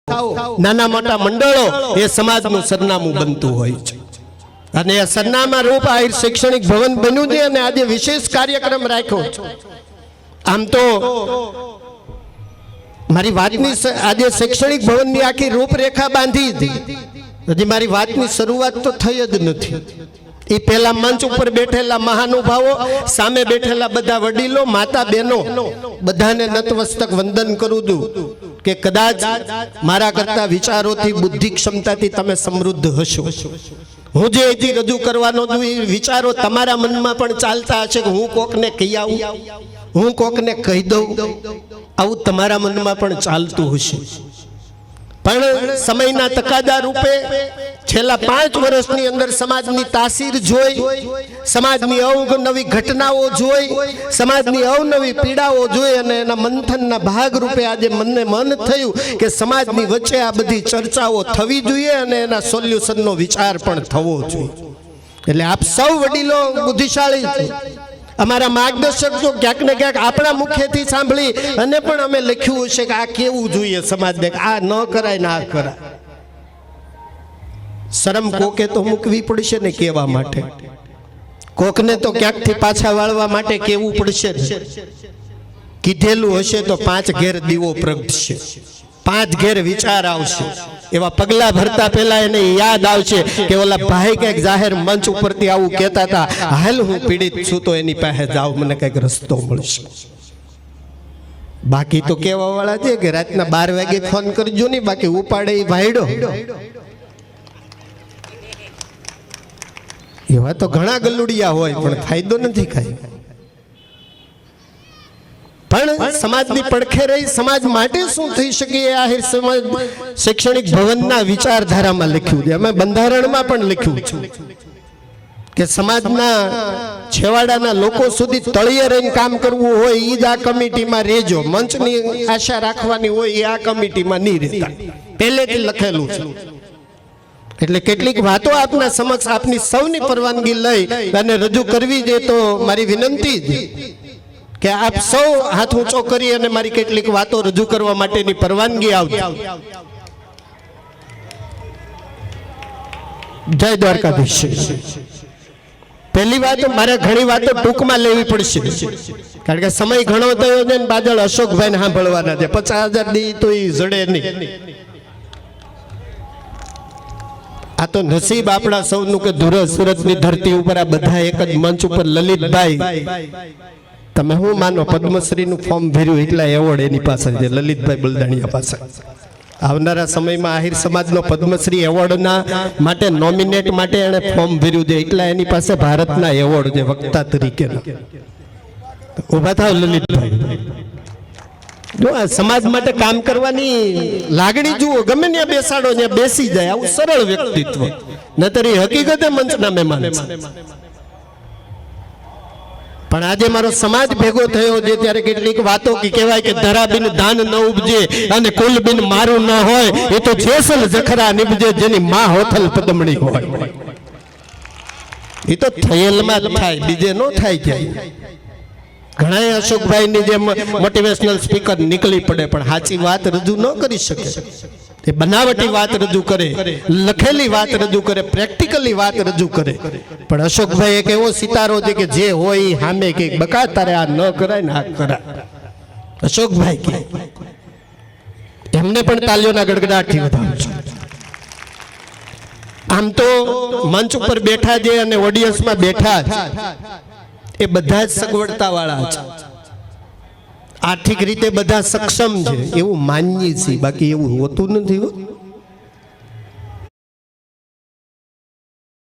નાના મોટા મંડળો એ સમાજનું સરનામું બનતું હોય છે અને આ સરનામા રૂપ આહિર શૈક્ષણિક ભવન બન્યું છે અને આજે વિશેષ કાર્યક્રમ રાખ્યો છે। આમ તો મારી વાતની આજે શૈક્ષણિક ભવનની આખી રૂપરેખા બાંધી હતી, હજી મારી વાતની શરૂઆત તો થઈ જ નથી। એ પહેલા મંચ ઉપર બેઠેલા મહાનુભાવો, સામે બેઠેલા બધા વડીલો, માતા બહેનો, બધાને નતમસ્તક વંદન કરું છું કે કદાચ મારા કરતા વિચારોથી, બુદ્ધિ ક્ષમતાથી તમે સમૃદ્ધ હશો। હું જે અહીંથી રજૂ કરવાનો છું એ વિચારો તમારા મનમાં પણ ચાલતા હશે કે હું કોકને કહી આવું, હું કોકને કહી દઉં, આવું તમારા મનમાં પણ ચાલતું હશે। પણ સમયના તકાદા રૂપે છેલ્લા 5 વર્ષની અંદર સમાજની તાસીર જોઈ, સમાજની અવનવી ઘટનાઓ જોઈ, સમાજની અવનવી પીડાઓ જોઈ અને એના મંથનના ભાગ રૂપે આજે મને મન થયું કે સમાજની વચ્ચે આ બધી ચર્ચાઓ થવી જોઈએ અને એના સોલ્યુશનનો વિચાર પણ થવો જોઈએ। એટલે આપ સૌ વડીલો બુદ્ધિશાળી છો, અમારા માર્ગદર્શક જો ક્યાંક ને ક્યાંક આપણા મુખ્યથી સાંભળી અને પણ અમે લખ્યું હશે કે આ કેવું જોઈએ સમાજને, આ ન કરાય ને આ કરાય। શરમ કોકે તો મૂકવી પડશે ને કહેવા માટે, કોકને તો ક્યાંકથી પાછા વાળવા માટે કહેવું પડશે ને। કીધેલું હશે તો 5 ઘેર દીવો પ્રગટશે, 5 ઘેર વિચાર આવશે। એવા પગલા ભરતા પહેલા એને યાદ આવશે કે ઓલા ભાઈ કઈક જાહેર મંચ ઉપરથી આવું કહેતા હતા, હાલ હું પીડિત છું તો એની પાસે જાવ, મને કઈક રસ્તો મળશે। બાકી તો કહેવા વાળા છે કે રાતના 12 વાગે ફોન કરજો નહીં, બાકી ઉપાડે એ ભાઈડો। એવા તો ઘણા ગલુડિયા હોય પણ ફાયદો નથી કાંઈ। પણ સમાજની પડખે રહી સમાજ માટે શું થઈ શકે એ આહિર સમાજ શૈક્ષણિક ભવનના વિચારધારામાં લખ્યું છે। અમે બંધારણમાં પણ લખ્યું છે કે સમાજના છેવાડાના લોકો સુધી તળિયે રહીને કામ કરવું હોય એ જ આ કમિટીમાં રહેજો, મંચની આશા રાખવાની હોય એ આ કમિટીમાં નહીં રહેતા, પહેલેથી લખેલું છે। એટલે કેટલીક વાતો આપના સમક્ષ આપની સૌની પરવાનગી લઈ અને રજૂ કરવી જોઈએ તો મારી વિનંતી છે કે આપ સૌ હાથ ઊંચો કરી અને મારી કેટલીક વાતો રજૂ કરવા માટેની પરવાનગી આવજો। જય દ્વારકાધીશ। પહેલી વાત, મારે ઘણી વાતો ટૂંકમાં લેવી પડશે કારણ કે સમય ઘણો થયો છે ને બાદળ અશોકભાઈને સાંભળવાના છે, 50,000 દી તો એ જડે નહીં। આ તો નસીબ આપણા સૌનું કે ધુર સુરતની ધરતી ઉપર આ બધા એક જ મંચ ઉપર લલિતભાઈ, તમે શું માનો પદ્મશ્રી નું ફોર્મ ભર્યું એટલા એવોર્ડ એની પાસે છે, લલિતભાઈ બલદાણિયા પાસે। આવનારા સમયમાં આહિર સમાજનો પદ્મશ્રી એવોર્ડના માટે નોમિનેટ માટે એણે ફોર્મ ભર્યું છે એટલા એની પાસે ભારતના એવોર્ડ છે વક્તા તરીકેના। ઉભા થાવ લલિતભાઈ, જો આ સમાજ માટે કામ કરવાની લાગણી જુઓ, ગમે ત્યાં બેસાડો ત્યાં બેસી જાય, આવું સરળ વ્યક્તિત્વ, નતર એ હકીકતે મંચના મહેમાન છે। પણ આજે મારો સમાજ ભેગો થયો છે ત્યારે કેટલીક વાતો કે કહેવાય કે ધરાબિન ધાન ન ઉપજે અને કુલબિન મારું ન હોય, એ તો જેસલ જખરા નિપજે જેની માં હોથલ પદમણી હોય। એ તો થયેલમાં જ થાય, બીજે ન થાય ક્યાંય। ઘણા અશોકભાઈની જેમ મોટિવેશનલ સ્પીકર નીકળી પડે પણ સાચી વાત રજૂ ન કરી શકે, એ બનાવટી વાત રજૂ કરે, લખેલી વાત રજૂ કરે, પ્રેક્ટિકલી વાત રજૂ કરે। પણ અશોકભાઈ એક એવો સિતારો છે કે જે હોય એ સામે કે બકા તારે આ ન કરાય ને આ કરાય, અશોકભાઈ કે એમને પણ તાલીઓના ગડગડાટથી વધારું છું। આમ તો મંચ ઉપર બેઠા છે અને ઓડિયન્સમાં બેઠા છે એ બધા જ સગવડતા વાળા છે, આર્થિક રીતે બધા સક્ષમ છે એવું માનીએ છીએ, બાકી એવું હોતું નથી।